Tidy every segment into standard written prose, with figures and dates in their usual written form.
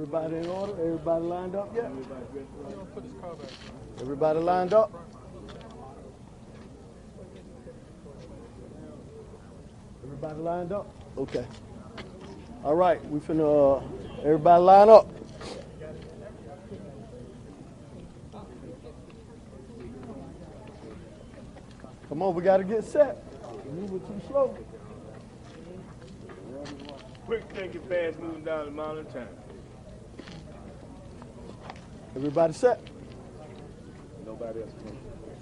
Everybody in order? Everybody lined up yet? Everybody lined up? Everybody lined up? Okay. All right, we finna, everybody line up. Come on, we gotta get set. Moving too slow. Quick thinking, fast moving down the mountain time. Everybody set? Nobody else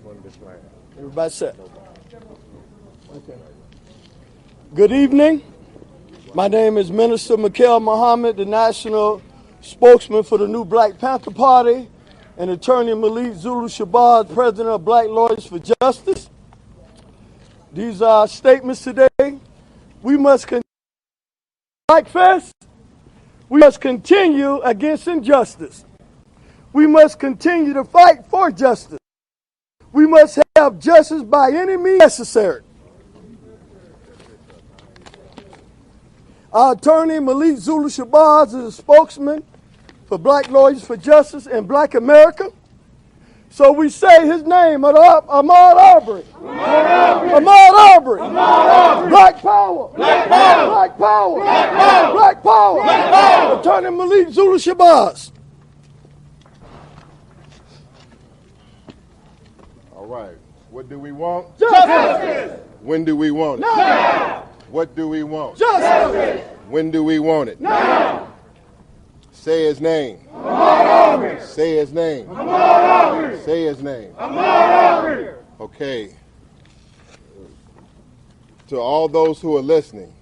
running this line. Everybody set? Okay. Good evening. My name is Minister Mikhail Muhammad, the national spokesman for the new Black Panther Party, and Attorney Malik Zulu Shabazz, president of Black Lawyers for Justice. These are statements today. We must continue Black Fest. We must continue against injustice. We must continue to fight for justice. We must have justice by any means necessary. Our attorney, Malik Zulu Shabazz, is a spokesman for Black Lawyers for Justice in Black America. So we say his name, Ahmaud Arbery. Ahmaud Arbery. Black power. Black power. Black power. Black power. Black power. Black power. Attorney Malik Zulu Shabazz. All right. What do we want? Justice. When do we want it? Now. What do we want? Justice. When do we want it? Now. Say his name. Ahmaud Arbery. Say his name. Ahmaud Arbery. Say his name. Ahmaud Arbery. Okay. To all those who are listening,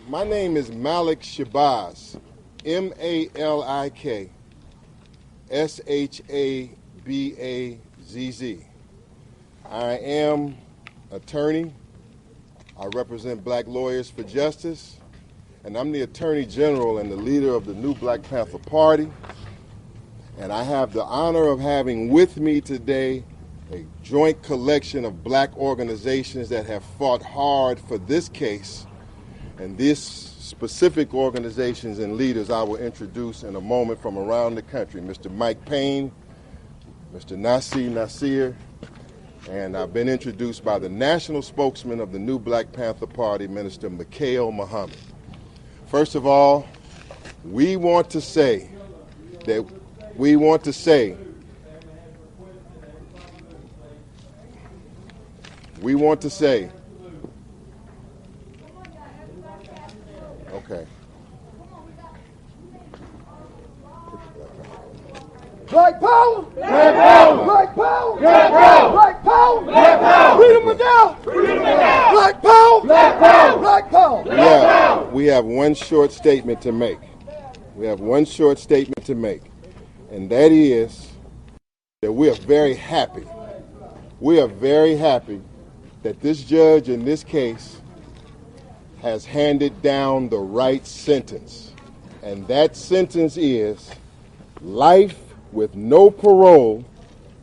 my name is Malik Shabazz, M-A-L-I-K, S-H-A-B-A-Z-Z. I am attorney. I represent Black Lawyers for Justice, and I'm the Attorney General and the leader of the new Black Panther Party. And I have the honor of having with me today a joint collection of black organizations that have fought hard for this case. And these specific organizations and leaders I will introduce in a moment from around the country. Mr. Mike Payne, Mr. Nasir, and I've been introduced by the national spokesman of the new Black Panther Party, Minister Mikhail Muhammad. First of all, we want to say okay, Black power! Black power! Black power! Black power! Black power! Black power! Freedom McDowell! Freedom McDowell! Black power! Black power! Black power! we have one short statement to make. And that is that we are very happy. We are very happy that this judge in this case has handed down the right sentence. And that sentence is life with no parole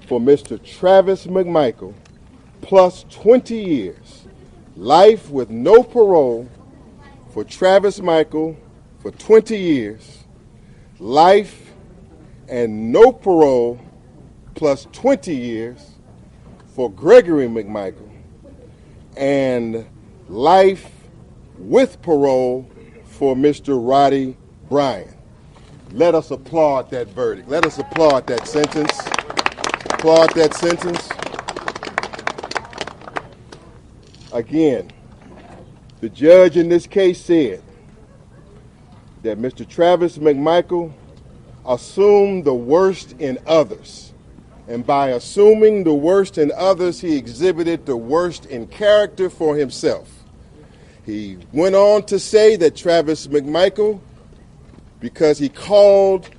for Mr. Travis McMichael plus 20 years. Life with no parole for Travis McMichael for 20 years. Life and no parole plus 20 years for Gregory McMichael, and life with parole for Mr. Roddie Bryan. Let us applaud that verdict. Let us applaud that sentence. Applaud that sentence. Again, the judge in this case said that Mr. Travis McMichael assumed the worst in others. And by assuming the worst in others, he exhibited the worst in character for himself. He went on to say that Travis McMichael, because he called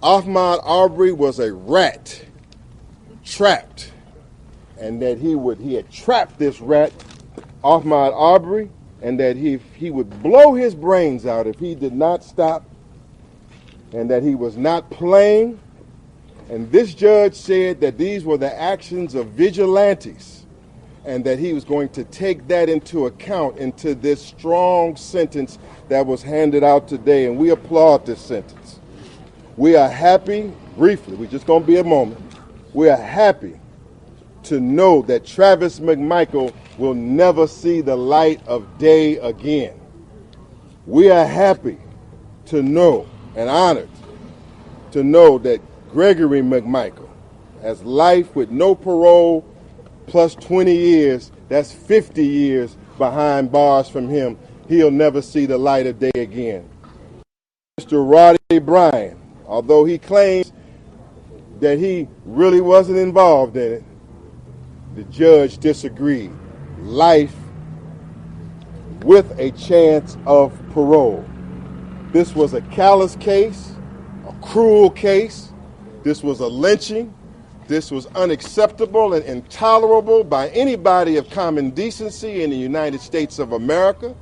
Ahmaud Arbery was a rat, trapped, and that he had trapped this rat, Ahmaud Arbery, and that he would blow his brains out if he did not stop, and that he was not playing. And this judge said that these were the actions of vigilantes. and that he was going to take that into account into this strong sentence that was handed out today, and we applaud this sentence. We are happy, briefly, we're just going to be a moment, we are happy to know that Travis McMichael will never see the light of day again. We are happy to know and honored to know that Gregory McMichael has life with no parole plus 20 years, that's 50 years behind bars from him. He'll never see the light of day again. Mr. Roddie Bryan, although he claims that he really wasn't involved in it, the judge disagreed. Life with a chance of parole. This was a callous case, a cruel case. This was a lynching. This was unacceptable and intolerable by anybody of common decency in the United States of America.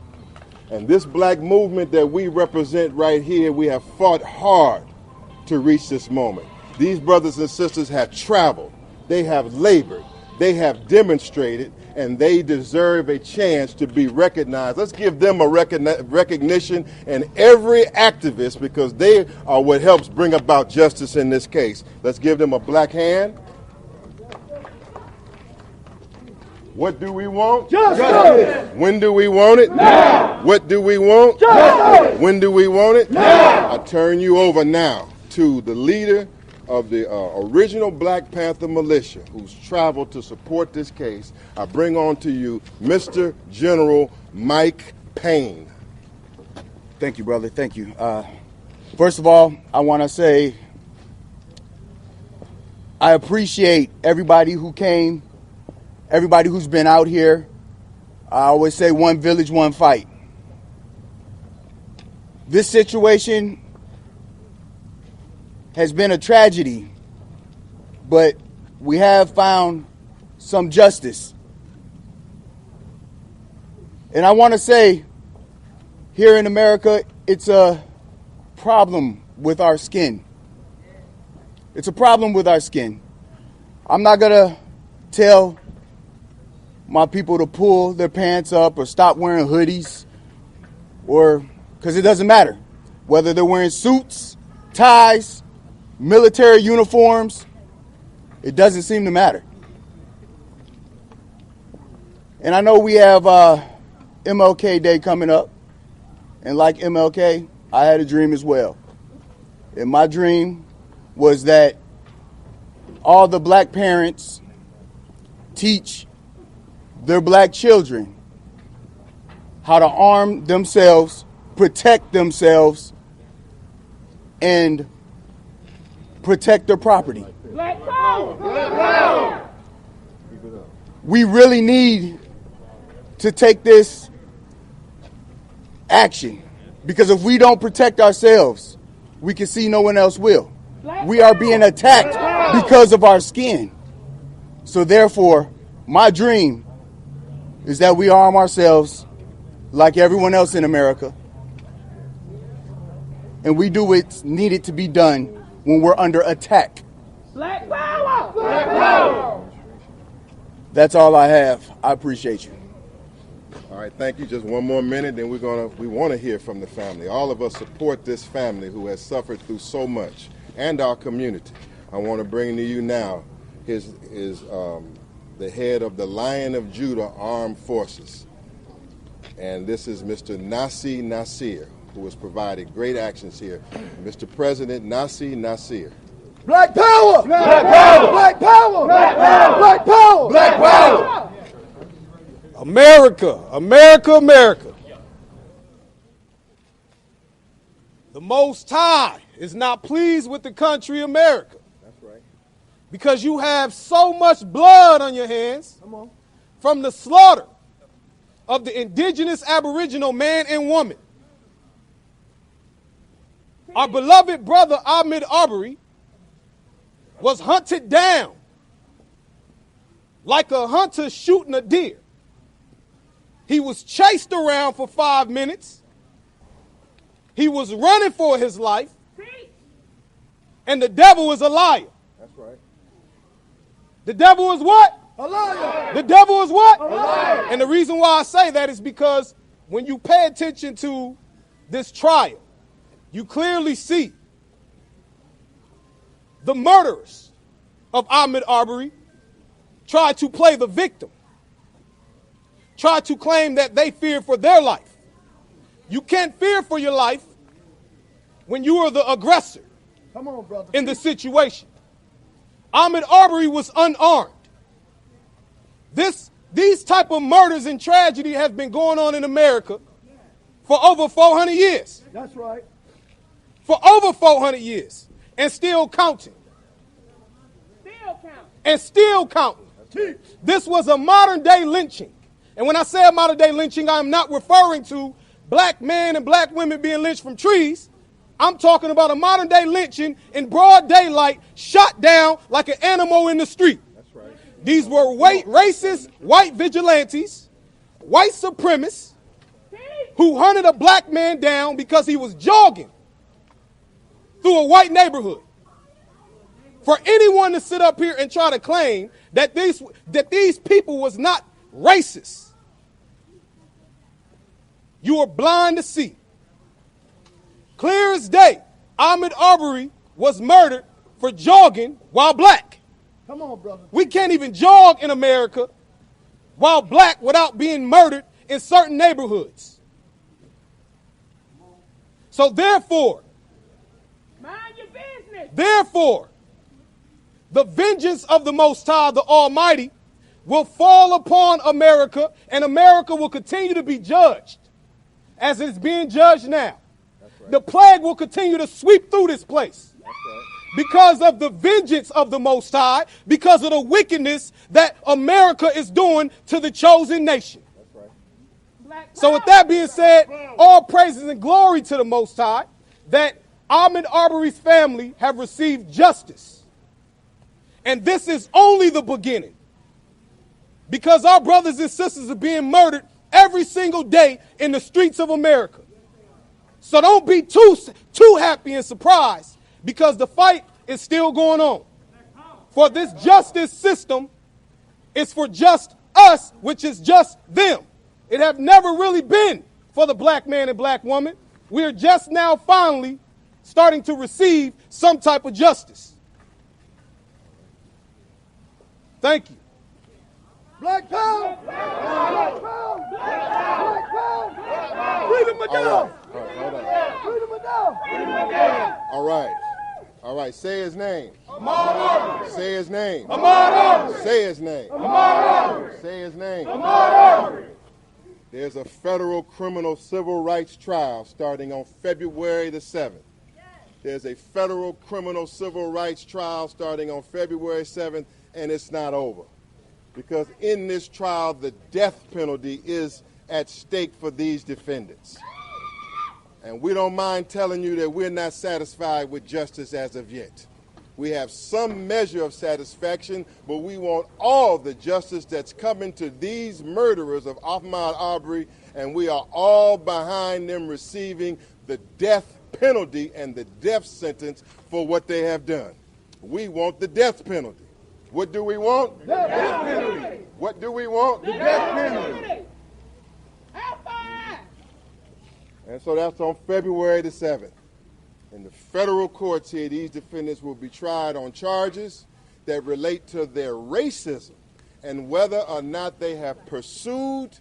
And this black movement that we represent right here, we have fought hard to reach this moment. These brothers and sisters have traveled, they have labored, they have demonstrated, and they deserve a chance to be recognized. Let's give them a recognition, and every activist, because they are what helps bring about justice in this case. Let's give them a black hand. What do we want? Justice. When do we want it? Now. What do we want? Justice. When do we want it? Now. I turn you over now to the leader of the original Black Panther militia who's traveled to support this case. I bring on to you Mr. General Mike Payne. Thank you, brother. Thank you. First of all, I want to say I appreciate everybody who came, everybody who's been out here. I always say one village, one fight. This situation has been a tragedy, but we have found some justice. And I want to say, here in America, it's a problem with our skin. It's a problem with our skin. I'm not going to tell my people to pull their pants up or stop wearing hoodies, or because it doesn't matter whether they're wearing suits, ties, military uniforms. It doesn't seem to matter. And I know we have MLK Day coming up, and like MLK, I had a dream as well. And my dream was that all the black parents teach their black children how to arm themselves, protect themselves, and protect their property. Black power! Black power! We really need to take this action, because if we don't protect ourselves, we can see no one else will. We are being attacked because of our skin. So therefore, my dream is that we arm ourselves like everyone else in America, and we do what's needed to be done when we're under attack. Black power! Black power! That's all I have. I appreciate you. All right, thank you. Just one more minute, then we want to hear from the family. All of us support this family who has suffered through so much, and our community. I want to bring to you now the head of the Lion of Judah Armed Forces, and this is Mr. Nasi Nasir, who has provided great actions here. Mr. President Nasi Nasir. Black power! Black power! Black power! Black power! Black power! Black power! America, America, America. The Most High is not pleased with the country America. That's right. Because you have so much blood on your hands from the slaughter of the indigenous aboriginal man and woman. Our beloved brother Ahmaud Arbery was hunted down like a hunter shooting a deer. He was chased around for 5 minutes. He was running for his life. And the devil is a liar. That's right. The devil is what? A liar. The devil is what? A liar. And the reason why I say that is because when you pay attention to this trial, you clearly see the murderers of Ahmaud Arbery try to play the victim, try to claim that they fear for their life. You can't fear for your life when you are the aggressor. Come on, brother. In the situation. Ahmaud Arbery was unarmed. These type of murders and tragedy have been going on in America for over 400 years. That's right. For over 400 years. And still counting. Still count. And still counting. This was a modern day lynching. And when I say a modern day lynching, I'm not referring to black men and black women being lynched from trees. I'm talking about a modern day lynching in broad daylight, shot down like an animal in the street. That's right. These were racist white vigilantes, white supremacists, who hunted a black man down because he was jogging through a white neighborhood. For anyone to sit up here and try to claim that these people was not racist, you are blind to see. Clear as day, Ahmaud Arbery was murdered for jogging while black. Come on, brother. We can't even jog in America while black without being murdered in certain neighborhoods. So therefore, Mind your business. therefore, the vengeance of the Most High, the Almighty, will fall upon America, and America will continue to be judged as it's being judged now. The plague will continue to sweep through this place because of the vengeance of the Most High, because of the wickedness that America is doing to the chosen nation. Black So with that being said, all praises and glory to the Most High that Ahmaud Arbery's family have received justice. And this is only the beginning, because our brothers and sisters are being murdered every single day in the streets of America. So don't be too happy and surprised, because the fight is still going on. For this justice system is for just us, which is just them. It have never really been for the black man and black woman. We are just now finally starting to receive some type of justice. Thank you. Black power. Black power. Black power. Black power. Freedom of All right, hold on. Freedom of All right. Say his name. Ahmaud Arbery. Say his name. Ahmaud Arbery. Say his name. Ahmaud Arbery. Say his name. Ahmaud Arbery. There's a federal criminal civil rights trial starting on February the 7th. There's a federal criminal civil rights trial starting on February 7th, and it's not over. Because in this trial, the death penalty is at stake for these defendants. And we don't mind telling you that we're not satisfied with justice as of yet. We have some measure of satisfaction, but we want all the justice that's coming to these murderers of Ahmaud Arbery, and we are all behind them receiving the death penalty and the death sentence for what they have done. We want the death penalty. What do we want? The death penalty. What do we want? The death penalty. Hellfire. And so that's on February the 7th. In the federal courts here, these defendants will be tried on charges that relate to their racism and whether or not they have pursued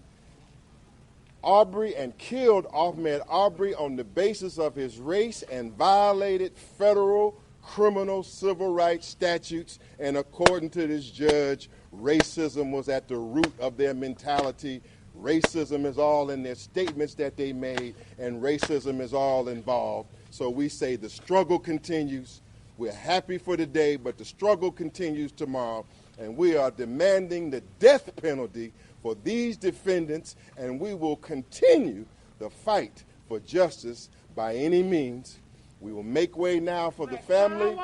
Arbery and killed Ahmaud Arbery on the basis of his race and violated federal criminal civil rights statutes. And according to this judge, racism was at the root of their mentality. Racism is all in their statements that they made, and racism is all involved. So we say the struggle continues. We're happy for today, but the struggle continues tomorrow, and we are demanding the death penalty for these defendants, and we will continue the fight for justice by any means. We will make way now for the family,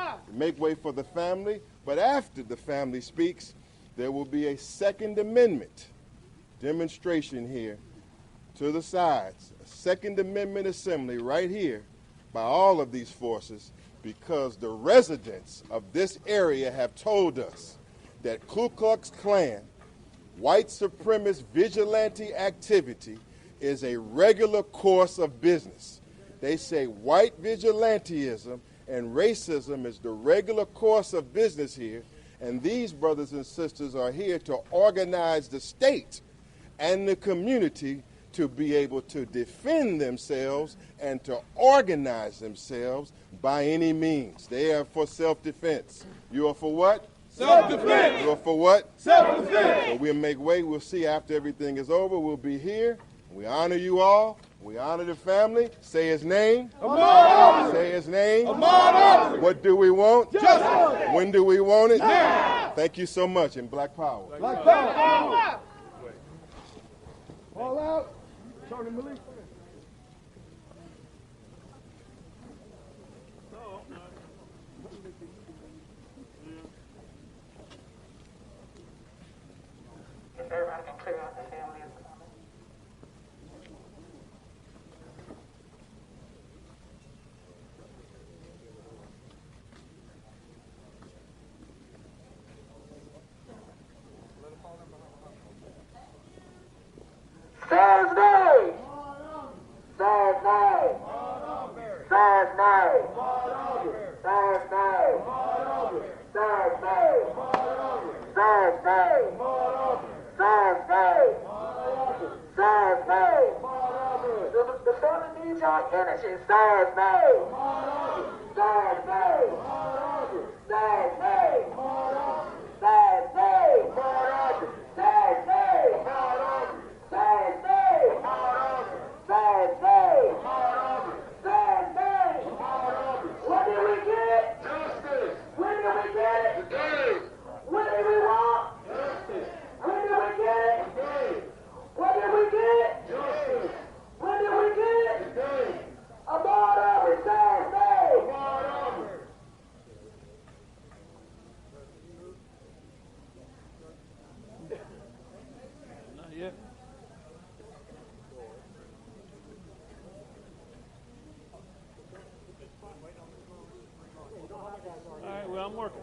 but after the family speaks, there will be a Second Amendment demonstration here to the sides, a Second Amendment assembly right here by all of these forces, because the residents of this area have told us that Ku Klux Klan, white supremacist vigilante activity is a regular course of business. They say white vigilantism and racism is the regular course of business here, and these brothers and sisters are here to organize the state and the community to be able to defend themselves and to organize themselves by any means. They are for self-defense. You are for what? Self-defense. You are for what? Self-defense. So we'll make way. We'll see after everything is over. We'll be here. We honor you all. We honor the family. Say his name. Ahmaud Arbery. Say his name. Ahmaud Arbery. What do we want? Justice. When do we want it? Now. Thank you so much. And Black Power. Black power. All out. Tony Malik. If everybody can clear out the family is coming. Thursday! Thursday! Thursday! Thursday! Thursday! Thursday! Thursday! Thursday! The family needs our energy. Thursday! Thursday! Thursday! Thursday! Thursday! Thursday! Thursday! Thursday! What did we get? Justice! When did we get it? Today! What did we want? Justice! When did we get it? Today! What did we get? Justice! When did we get it? Today! Ahmaud Arbery, Thursday! Ahmaud Arbery! Not yet. All right, well, I'm working.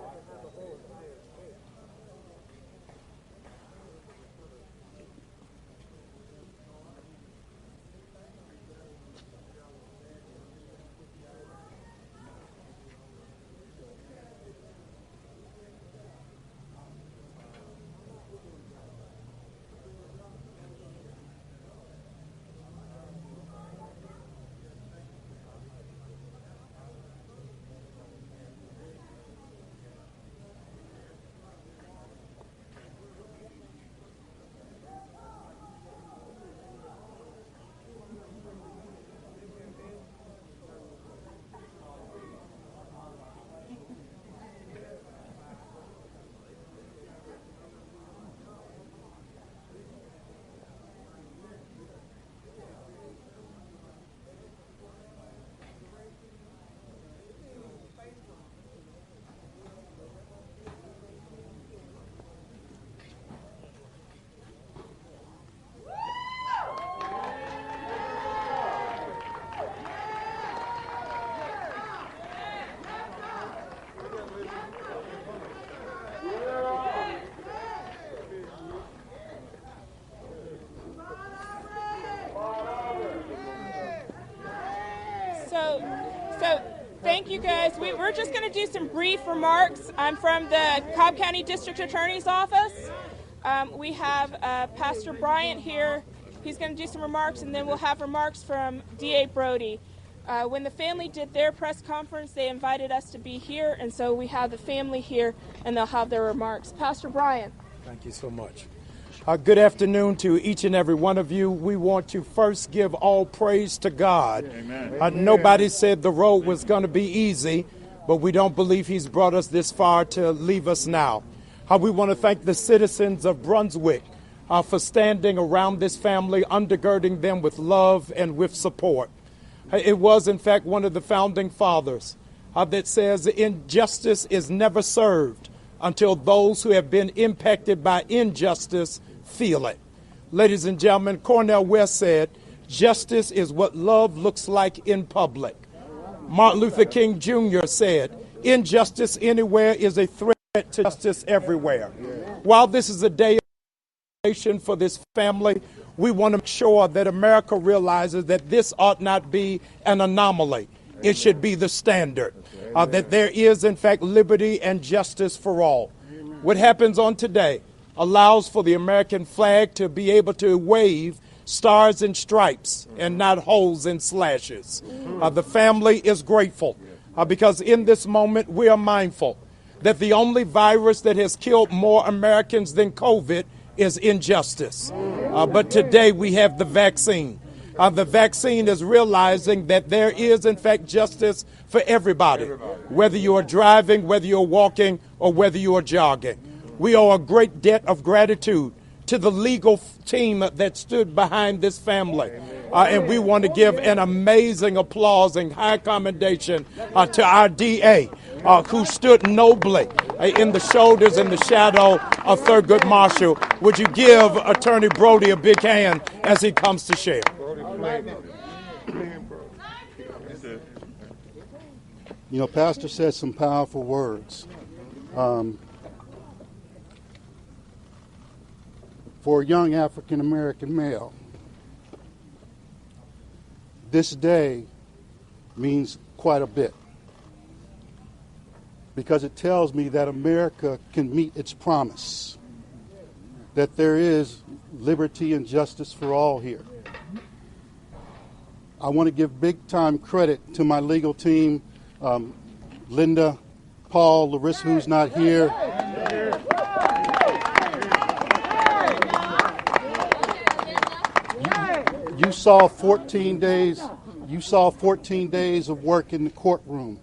So thank you guys. We're just going to do some brief remarks. I'm from the Cobb County District Attorney's Office. We have Pastor Bryant here. He's going to do some remarks, and then we'll have remarks from D.A. Brody. When the family did their press conference, they invited us to be here, and so we have the family here, and they'll have their remarks. Pastor Bryant. Thank you so much. Good afternoon to each and every one of you. We want to first give all praise to God. Amen. Nobody said the road was going to be easy, but we don't believe he's brought us this far to leave us now. We want to thank the citizens of Brunswick for standing around this family, undergirding them with love and with support. It was, in fact, one of the founding fathers that says injustice is never served until those who have been impacted by injustice feel it. Ladies and gentlemen, Cornel West said, justice is what love looks like in public. Martin Luther King Jr. said, injustice anywhere is a threat to justice everywhere. While this is a day of for this family, we want to make sure that America realizes that this ought not be an anomaly. It should be the standard, that there is, in fact, liberty and justice for all. What happens on today allows for the American flag to be able to wave stars and stripes and not holes and slashes. The family is grateful because in this moment we are mindful that the only virus that has killed more Americans than COVID is injustice. But today we have the vaccine. The vaccine is realizing that there is, in fact, justice for everybody, whether you are driving, whether you're walking, or whether you are jogging. We owe a great debt of gratitude to the legal team that stood behind this family. And we want to give an amazing applause and high commendation to our DA, who stood nobly in the shoulders and the shadow of Thurgood Marshall. Would you give Attorney Brody a big hand as he comes to share? You know, Pastor said some powerful words. For a young African-American male, this day means quite a bit because it tells me that America can meet its promise, that there is liberty and justice for all here. I want to give big-time credit to my legal team, Linda, Paul, Larissa, who's not here. You saw 14 days. You saw 14 days of work in the courtroom.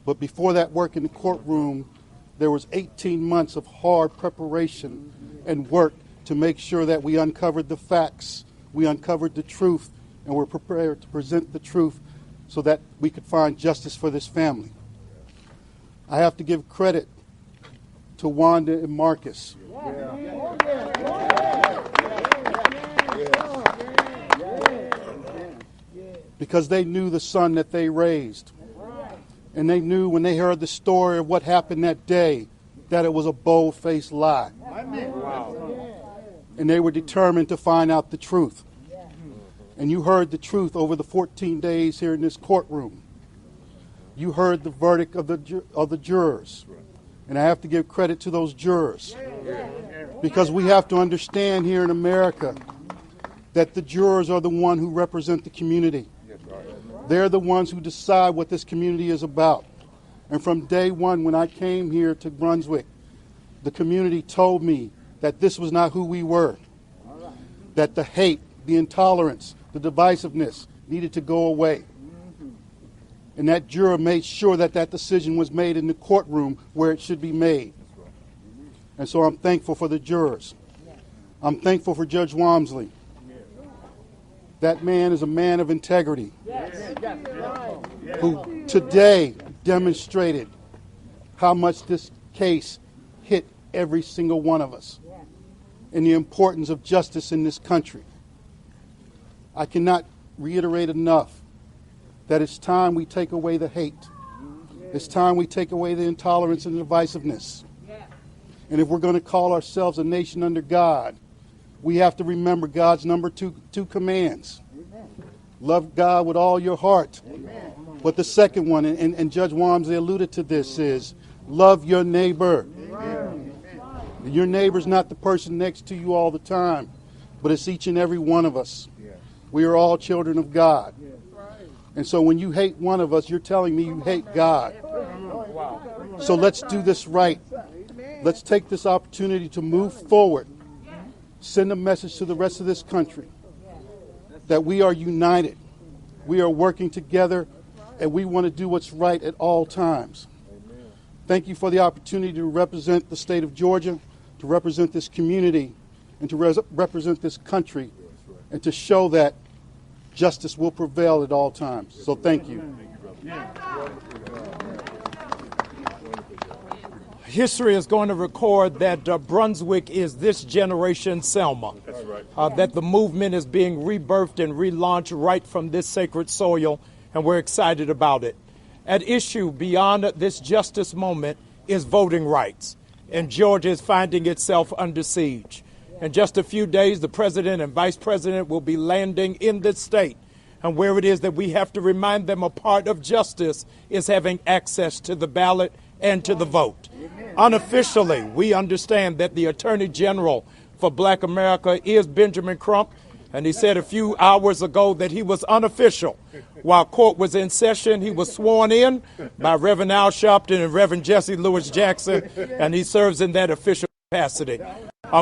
But before that work in the courtroom, there was 18 months of hard preparation and work to make sure that we uncovered the facts, we uncovered the truth, and we're prepared to present the truth so that we could find justice for this family. I have to give credit to Wanda and Marcus. Because they knew the son that they raised. And they knew when they heard the story of what happened that day that it was a bold-faced lie. And they were determined to find out the truth. And you heard the truth over the 14 days here in this courtroom. You heard the verdict of the jurors. And I have to give credit to those jurors. Because we have to understand here in America that the jurors are the one who represent the community. They're the ones who decide what this community is about. And from day one, when I came here to Brunswick, the community told me that this was not who we were. That the hate, the intolerance, the divisiveness needed to go away. And that juror made sure that that decision was made in the courtroom where it should be made. And so I'm thankful for the jurors. I'm thankful for Judge Walmsley. That man is a man of integrity who today demonstrated how much this case hit every single one of us and the importance of justice in this country. I cannot reiterate enough that it's time we take away the hate. It's time we take away the intolerance and the divisiveness. And if we're going to call ourselves a nation under God, we have to remember God's number two commands. Love God with all your heart. But the second one, and Judge Walmsley alluded to this, is love your neighbor. Your neighbor's not the person next to you all the time, but it's each and every one of us. We are all children of God. And so when you hate one of us, you're telling me you hate God. So let's do this right. Let's take this opportunity to move forward. Send a message to the rest of this country that we are united. We are working together, and we want to do what's right at all times. Thank you for the opportunity to represent the state of Georgia, to represent this community, and to represent this country, and to show that justice will prevail at all times. So thank you. History is going to record that Brunswick is this generation's Selma. That's right. That the movement is being rebirthed and relaunched right from this sacred soil, and we're excited about it. At issue beyond this justice moment is voting rights. And Georgia is finding itself under siege. In just a few days, the president and vice president will be landing in this state. And where it is that we have to remind them a part of justice is having access to the ballot and to the vote. Unofficially, we understand that the Attorney General for Black America is Benjamin Crump, and he said a few hours ago that he was unofficial. While court was in session, he was sworn in by Reverend Al Sharpton and Reverend Jesse Lewis Jackson, and he serves in that official capacity.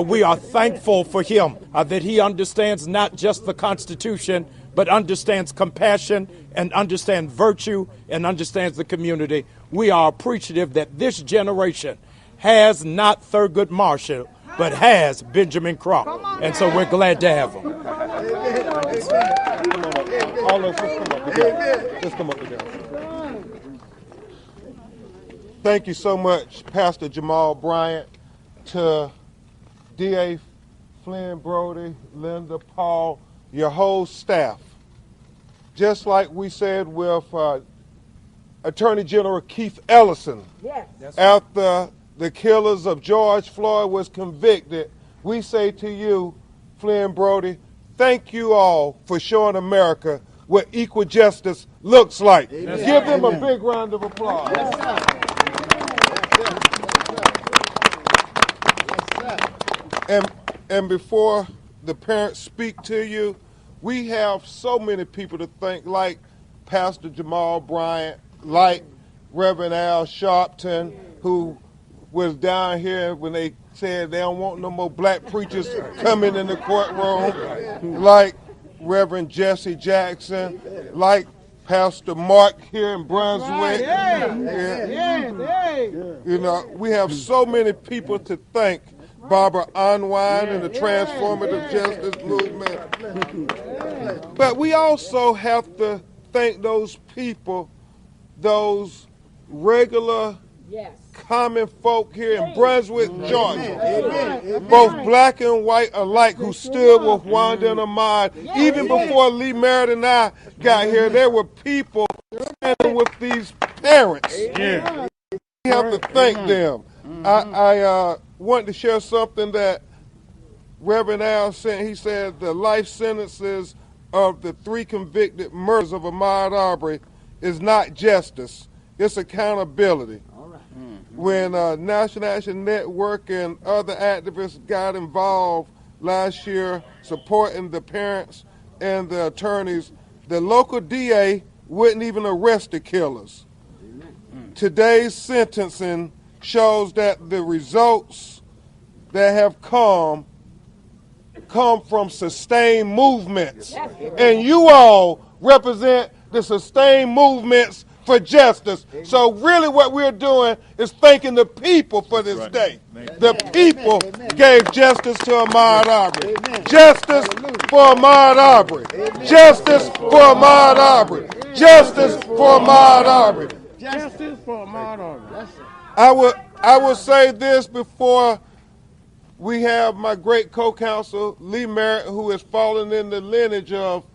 We are thankful for him, that he understands not just the Constitution, but understands compassion and understands virtue and understands the community. We are appreciative that this generation has not Thurgood Marshall, but has Benjamin Crump. And so we're glad to have him. All of us, just come up together. Thank you so much, Pastor Jamal Bryant, to D.A. Flynn Brody, Linda, Paul, your whole staff. Just like we said with Attorney General Keith Ellison, after the killers of George Floyd was convicted, we say to you, Flynn Brody, thank you all for showing America what equal justice looks like. Yes. Give them a big round of applause. Yes, and before the parents speak to you, we have so many people to thank, like Pastor Jamal Bryant, like Reverend Al Sharpton, who was down here when they said they don't want no more black preachers coming in the courtroom, like Reverend Jesse Jackson, like Pastor Mark here in Brunswick. You know, we have so many people to thank. Barbara Unwine and the transformative justice movement. But we also have to thank those people, those regular common folk here in Brunswick, Georgia, both black and white alike, who stood with Wanda and Ahmaud. Even before Lee Merritt and I got here, there were people standing with these parents. We have to thank them. I want to share something that Reverend Al said. He said the life sentences of the 3 convicted murders of Ahmaud Arbery is not justice, it's accountability. When National Action Network and other activists got involved last year supporting the parents and the attorneys, the local DA wouldn't even arrest the killers. Today's sentencing shows that the results that have come from sustained movements. And you all represent the sustained movements for justice. So really what we're doing is thanking the people for this day. The people gave justice to Ahmaud Arbery. Justice for Ahmaud Arbery. Justice for Ahmaud Arbery. Justice for Ahmaud Arbery. Justice for Ahmaud Arbery. I will say this before we have my great co-counsel, Lee Merritt, who has fallen in the lineage of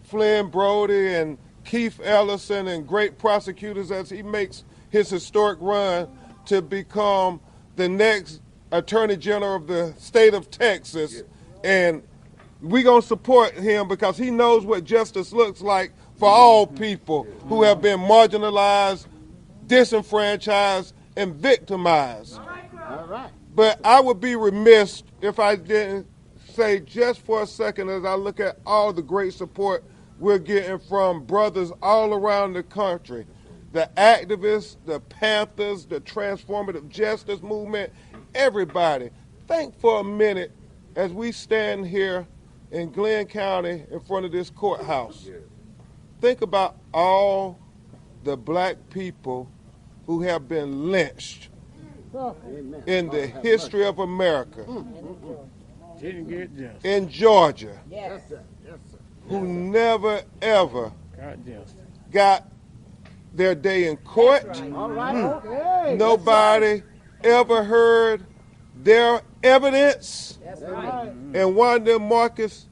Flynn Brody and Keith Ellison and great prosecutors as he makes his historic run to become the next Attorney General of the state of Texas. And we're going to support him because he knows what justice looks like for all people who have been marginalized, disenfranchised, and victimized. But I would be remiss if I didn't say just for a second, as I look at all the great support we're getting from brothers all around the country, the activists, the Panthers, the transformative justice movement, everybody. Think for a minute as we stand here in Glenn County in front of this courthouse. Think about all the black people who have been lynched in the history of America, in Georgia, who never ever got their day in court. Nobody ever heard their evidence. And Wanda and Marcus,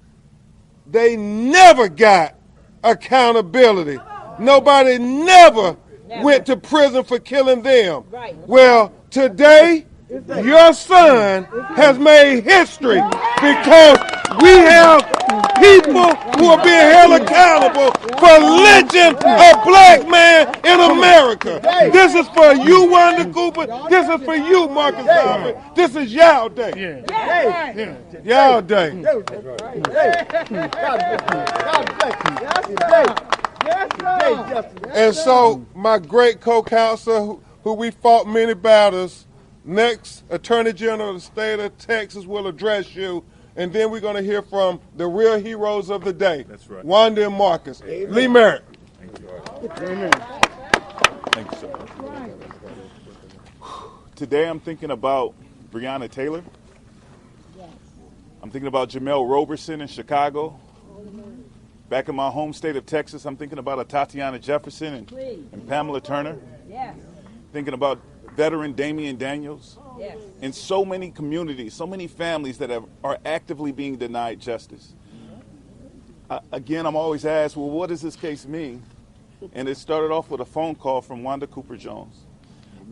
they never got accountability. Nobody never went to prison for killing them. Well, today, your son has made history because we have people who are being held accountable for lynching a black man in America. This is for you, Wanda Cooper. This is for you, Marcus Arbery. This is y'all day. Y'all day. And so my great co-counsel, who we fought many battles, next Attorney General of the state of Texas will address you, and then we're going to hear from the real heroes of the day. That's right. Wanda and Marcus. Amen. Lee Merritt. Thank you. Thank you, sir. Today I'm thinking about Breonna Taylor. I'm thinking about Jamel Roberson in Chicago. Back in my home state of Texas, I'm thinking about Tatiana Jefferson and Pamela Turner. Thinking about veteran Damian Daniels. In so many communities, so many families that are actively being denied justice. Again, I'm always asked, well, what does this case mean? And it started off with a phone call from Wanda Cooper Jones,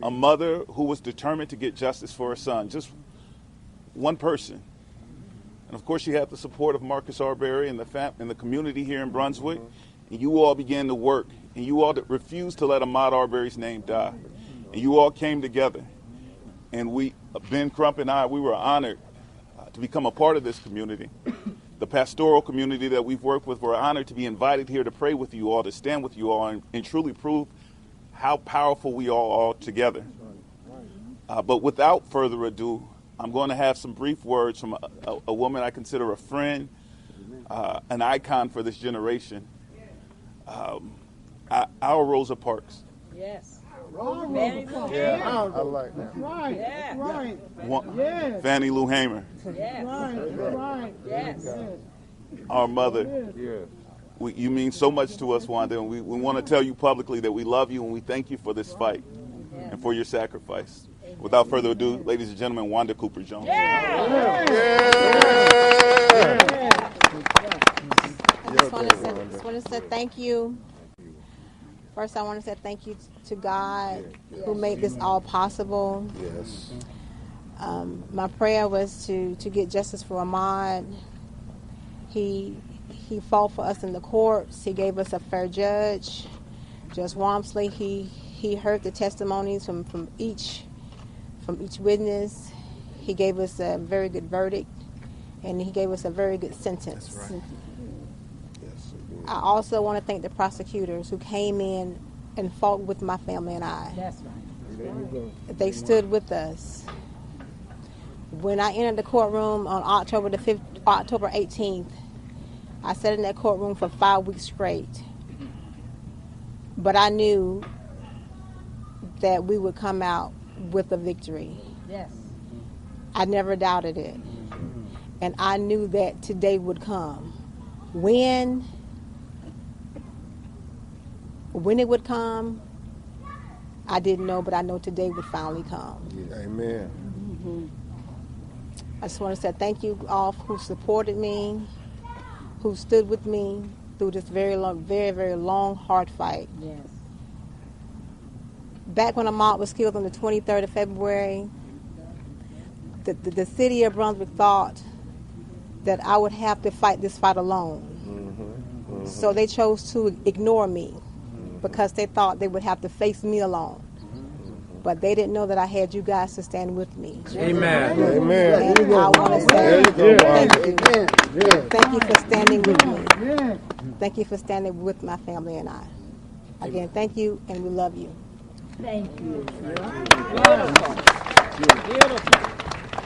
a mother who was determined to get justice for her son, just one person. And of course, she had the support of Marcus Arbery and the community here in Brunswick. And you all began to work, and you all refused to let Ahmaud Arbery's name die. And you all came together. And Ben Crump and I, we were honored to become a part of this community. The pastoral community that we've worked with, we're honored to be invited here to pray with you all, to stand with you all, and truly prove how powerful we all are together. But without further ado, I'm going to have some brief words from a woman I consider a friend, an icon for this generation, our Rosa Parks. Yes. Yeah, I like that. Right. Yeah. Right. Yes. Fannie Lou Hamer. Yes. Right. Yes. Our mother. Yes. You mean so much to us, Wanda, and we want to tell you publicly that we love you and we thank you for this fight and for your sacrifice. Without further ado, ladies and gentlemen, Wanda Cooper Jones. I just want to say thank you. First, I want to say thank you to God who made this all possible. Yes. My prayer was to get justice for Ahmaud. He fought for us in the courts. He gave us a fair judge, Judge Walmsley. He heard the testimonies from each witness. He gave us a very good verdict, and he gave us a very good sentence. That's right. I also want to thank the prosecutors who came in and fought with my family and I. That's right. There you go. They stood with us. When I entered the courtroom on October 18th, I sat in that courtroom for 5 weeks straight. But I knew that we would come out with a victory. Yes. I never doubted it. And I knew that today would come. When it would come, I didn't know, but I know today would finally come. Yeah. Amen. Mm-hmm. I just want to say thank you all who supported me, who stood with me through this very long, very, very long, hard fight. Yes. Back when Ahmaud was killed on the 23rd of February, the city of Brunswick thought that I would have to fight this fight alone. Mm-hmm. Mm-hmm. So they chose to ignore me because they thought they would have to face me alone. But they didn't know that I had you guys to stand with me. Amen. Amen. And I want to say thank you. Thank you for standing with me. Thank you for standing with my family and I. Again, thank you, and we love you. Thank you.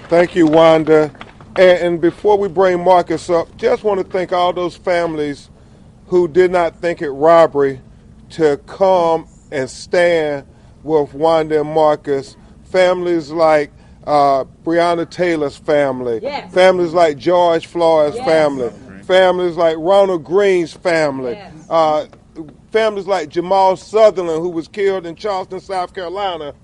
Thank you, Wanda. And before we bring Marcus up, just want to thank all those families who did not think it robbery to come and stand with Wanda and Marcus. Families like Breonna Taylor's family, yes. Families like George Floyd's yes. family, families like Ronald Green's family, yes. Families like Jamal Sutherland, who was killed in Charleston, South Carolina,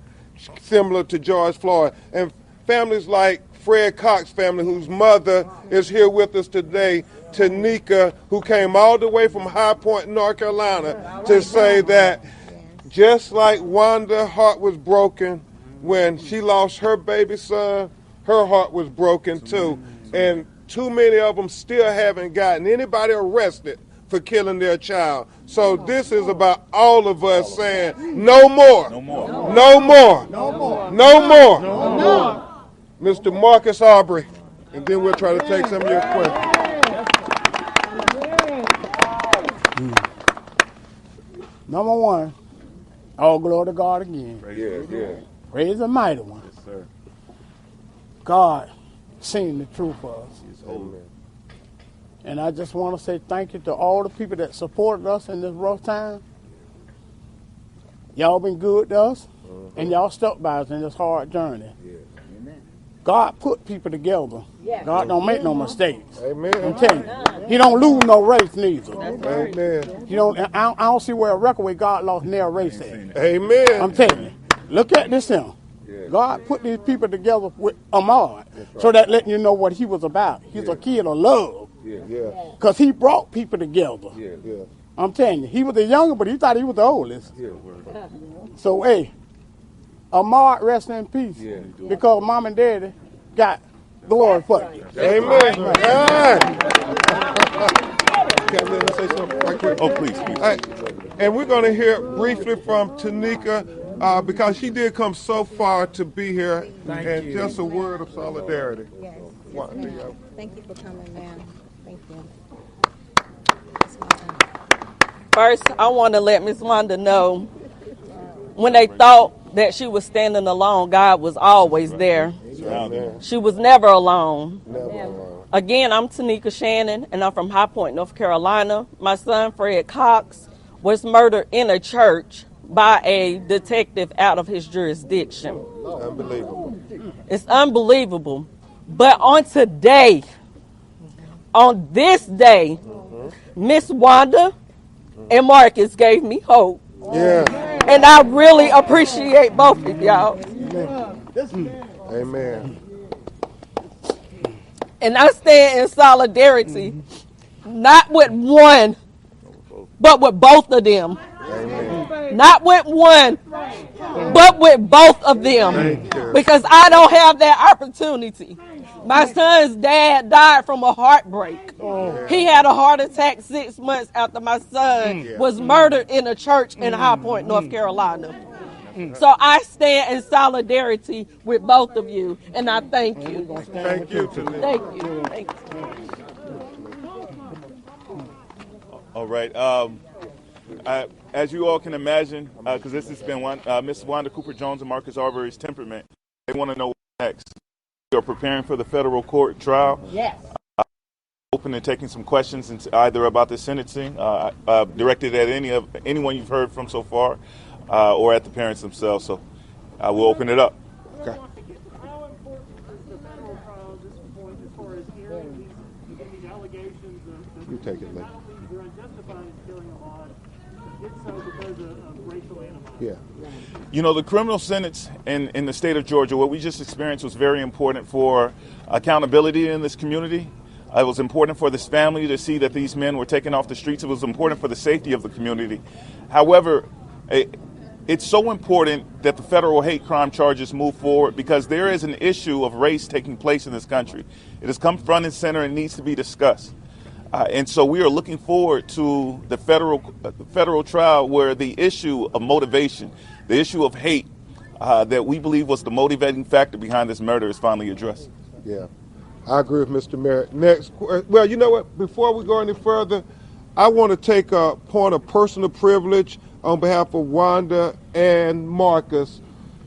similar to George Floyd, and families like Fred Cox's family, whose mother is here with us today, Tanika, who came all the way from High Point, North Carolina, to say that just like Wanda's heart was broken when she lost her baby son, her heart was broken too. And too many of them still haven't gotten anybody arrested for killing their child. So this is about all of us saying, no more. No more. No more. No more. No more. No more. Mr. Marcus Arbery, and then we'll try to take some of your questions. Number one, all glory to God again. Praise the mighty one. Yes, sir. God seen the truth for us. Amen. And I just want to say thank you to all the people that supported us in this rough time. Y'all been good to us, and y'all stuck by us in this hard journey. God put people together. God don't make no mistakes. Amen. I'm telling you. He don't lose no race neither. Amen. You don't, I don't see where a record where God lost near race at. Amen. I'm telling you. Look at this here. God put these people together with Ahmaud, so that letting you know what he was about. He's a kid of love. Because he brought people together. I'm telling you, he was the younger, but he thought he was the oldest. So, hey, Ahmaud, rest in peace. Because mom and daddy got glory for you. Amen. Can I let her say something right quick? Oh, please. And we're going to hear briefly from Tanika because she did come so far to be here. And just a word of solidarity. Yes. Thank you for coming, ma'am. Thank you. First, I want to let Miss Wanda know when they thought that she was standing alone, God was always there. She was never alone. Again, I'm Tanika Shannon, and I'm from High Point, North Carolina. My son, Fred Cox, was murdered in a church by a detective out of his jurisdiction. Unbelievable. It's unbelievable. But on this day, Miss Wanda and Marcus gave me hope. And I really appreciate both of y'all. Amen. And I stand in solidarity, not with one, but with both of them. Not with one, but with both of them. Because I don't have that opportunity. My son's dad died from a heartbreak. He had a heart attack 6 months after my son was murdered in a church in High Point, North Carolina. So I stand in solidarity with both of you, and I thank you. Thank you. Thank you. Thank you. All right. As you all can imagine, because this has been Miss Wanda Cooper Jones and Marcus Arbery's temperament, they want to know what's next. We are preparing for the federal court trial. Yes. Open to taking some questions either about the sentencing, directed at anyone you've heard from so far, or at the parents themselves. So we'll open it up. Okay. How important is the federal trial at this point as far as hearing these allegations that You take it, Lee. they're unjustified in killing Ahmaud, did so because of racial animosity? You know, the criminal sentence in the state of Georgia, what we just experienced, was very important for accountability in this community. It was important for this family to see that these men were taken off the streets. It was important for the safety of the community. However, it's so important that the federal hate crime charges move forward because there is an issue of race taking place in this country. It has come front and center and needs to be discussed. And so we are looking forward to the federal trial where the issue of motivation, the issue of hate that we believe was the motivating factor behind this murder is finally addressed. Yeah, I agree with Mr. Merritt. Next, well, you know what? Before we go any further, I want to take a point of personal privilege on behalf of Wanda and Marcus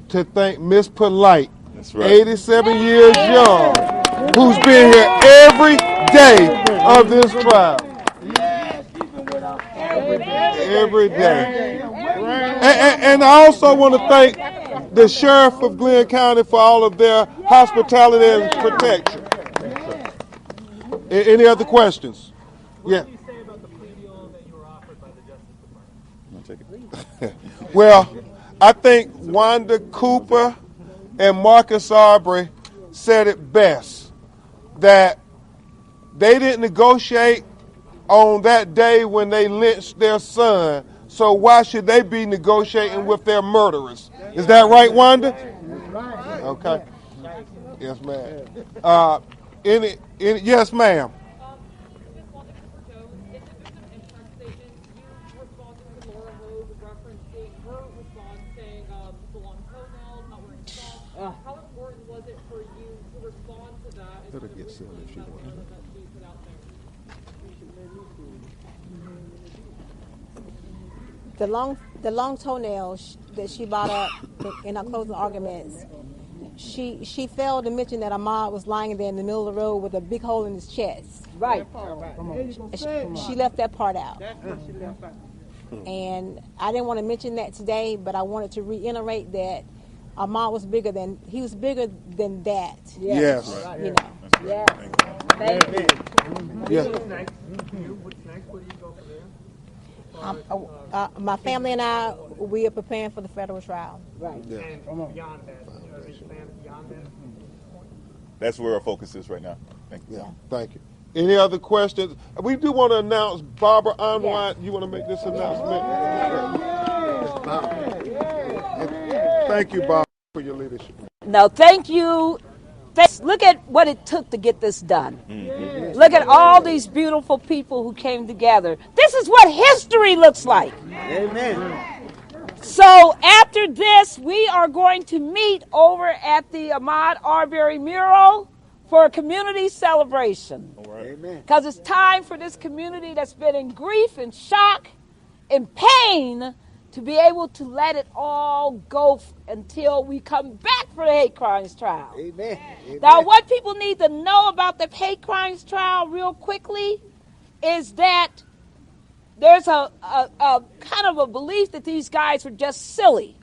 to thank Miss Polite, That's right. 87 years young, who's been here every day of this trial. Every day. And I also want to thank the sheriff of Glenn County for all of their hospitality and protection. Any other questions? Yeah. What do you say about the plea deal that you were offered by the Justice Department? Well, I think Wanda Cooper and Marcus Arbery said it best, that they didn't negotiate on that day when they lynched their son So why should they be negotiating with their murderers? Is that right, Wanda? Okay. Yes, ma'am. Yes, ma'am. How important was it for you to respond to that? Let her get silly if she wants. The long toenails that she brought up in our closing arguments, she failed to mention that Ahmaud was lying there in the middle of the road with a big hole in his chest. Right. She left that part out. And I didn't want to mention that today, but I wanted to reiterate that Ahmaud was bigger than that. Yes. You know. Yes. Thank you. Yes. My family and I, we are preparing for the federal trial. Right. Yeah. And beyond that, That's where our focus is right now. Thank you. Yeah. Thank you. Any other questions? We do want to announce Barbara Unwine. You want to make this announcement? Thank you, Barbara, for your leadership. No, thank you. Look at what it took to get this done. Mm-hmm. Look at all these beautiful people who came together. This is what history looks like. Amen. So after this, we are going to meet over at the Ahmaud Arbery mural for a community celebration. All right. Amen. Because it's time for this community that's been in grief and shock and pain to be able to let it all go until we come back for the hate crimes trial. Amen. Now, what people need to know about the hate crimes trial real quickly is that there's a kind of a belief that these guys were just silly,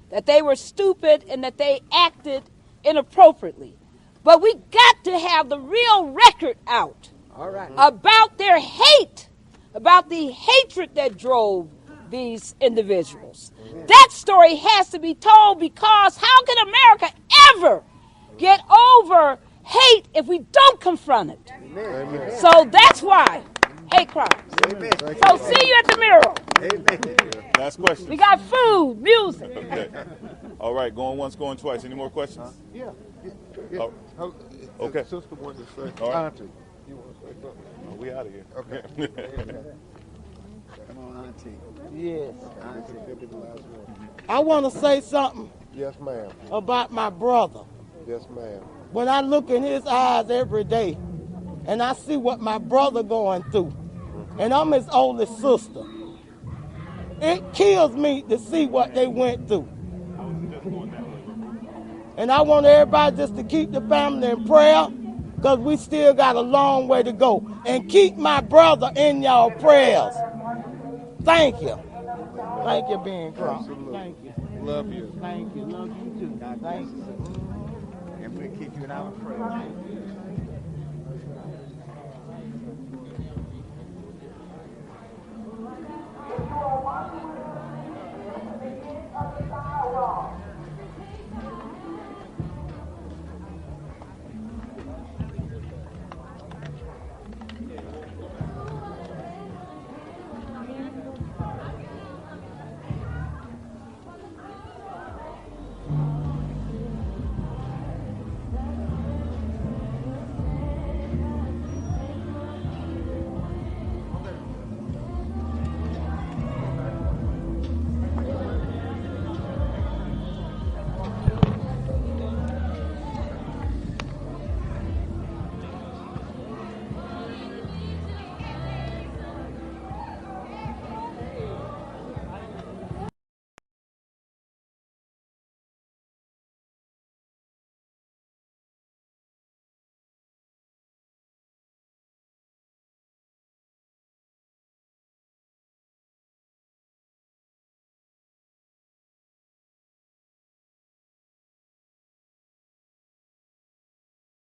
that they were stupid, and that they acted inappropriately. But we got to have the real record out about their hate, about the hatred that drove these individuals. That story has to be told, because how can America ever get over hate if we don't confront it? Amen. So that's why hate crimes. Amen. So see you at the mural. Amen. Last question. We got food, music. Okay. All right, going once, going twice. Any more questions? Yeah. Oh. Okay. Sister wanted to say, all right. Auntie, you want to say something? Oh, we out of here. Okay. Come on, Auntie. Yes. Auntie. I want to say something Yes, ma'am. about my brother. Yes, ma'am. When I look in his eyes every day and I see what my brother going through, and I'm his oldest sister, it kills me to see what they went through. And I want everybody just to keep the family in prayer, because we still got a long way to go. And keep my brother in y'all prayers. Thank you. Thank you, Ben Crump. Thank you. Love you. Thank you. Love you too. Thank you. And we'll keep you in our prayers. You are watching the beginning of the dialogue.